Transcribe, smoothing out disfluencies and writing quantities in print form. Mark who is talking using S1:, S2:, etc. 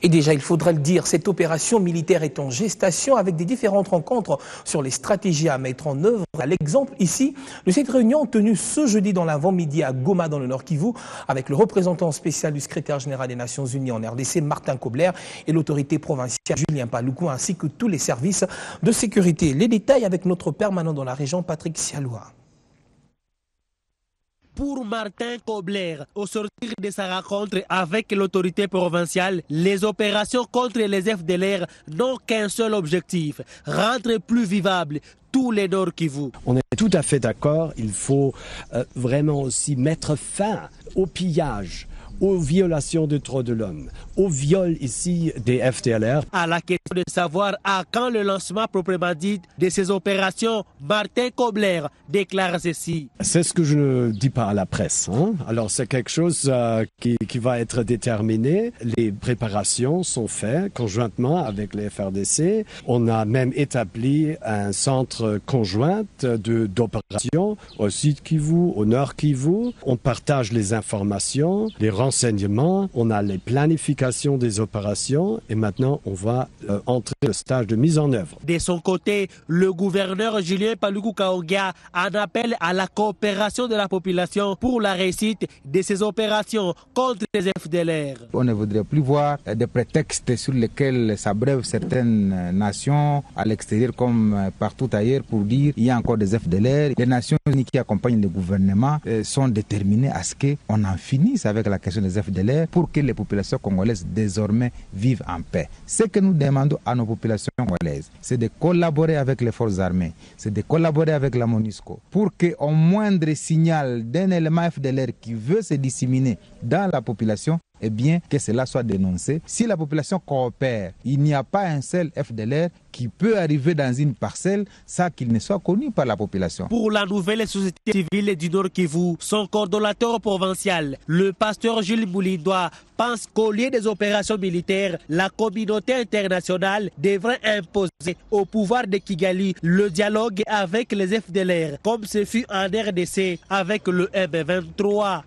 S1: Et déjà, il faudrait le dire, cette opération militaire est en gestation avec des différentes rencontres sur les stratégies à mettre en œuvre. À l'exemple ici de cette réunion tenue ce jeudi dans l'avant-midi à Goma dans le Nord Kivu avec le représentant spécial du secrétaire général des Nations Unies en RDC, Martin Kobler, et l'autorité provinciale Julien Paluku, ainsi que tous les services de sécurité. Les détails avec notre permanent dans la région, Patrick Sialoua.
S2: Pour Martin Kobler, au sortir de sa rencontre avec l'autorité provinciale, les opérations contre les FDLR n'ont qu'un seul objectif, rendre plus vivable tous les Nord Kivu.
S3: On est tout à fait d'accord, il faut vraiment aussi mettre fin au pillage, aux violations des droits de l'homme, au viol ici des FDLR.
S2: À la question de savoir à quand le lancement proprement dit de ces opérations, Martin Kobler déclare ceci.
S3: C'est ce que je ne dis pas à la presse. Alors c'est quelque chose qui va être déterminé. Les préparations sont faites conjointement avec les FRDC. On a même établi un centre conjoint d'opération au sud Kivu, au nord Kivu. On partage les informations, les renseignements, on a les planifications des opérations et maintenant on va entrer au stage de mise en œuvre.
S2: De son côté, le gouverneur Julien Paluku Kaonga en appelle à la coopération de la population pour la réussite de ces opérations contre les FDLR.
S4: On ne voudrait plus voir des prétextes sur lesquels s'abreuvent certaines nations à l'extérieur comme partout ailleurs pour dire qu'il y a encore des FDLR. Les Nations Unies qui accompagnent le gouvernement sont déterminées à ce qu'on en finisse avec la question des FDLR pour que les populations congolaises désormais vivent en paix. Ce que nous demandons à nos populations congolaises, c'est de collaborer avec les forces armées, c'est de collaborer avec la MONUSCO pour qu'au moindre signal d'un élément FDLR qui veut se disséminer dans la population, eh bien que cela soit dénoncé. Si la population coopère, il n'y a pas un seul FDLR qui peut arriver dans une parcelle sans qu'il ne soit connu par la population.
S2: Pour la nouvelle société civile du Nord Kivu, son coordonnateur provincial, le pasteur Jules Boulidois, pense qu'au lieu des opérations militaires, la communauté internationale devrait imposer au pouvoir de Kigali le dialogue avec les FDLR, comme ce fut en RDC avec le M23.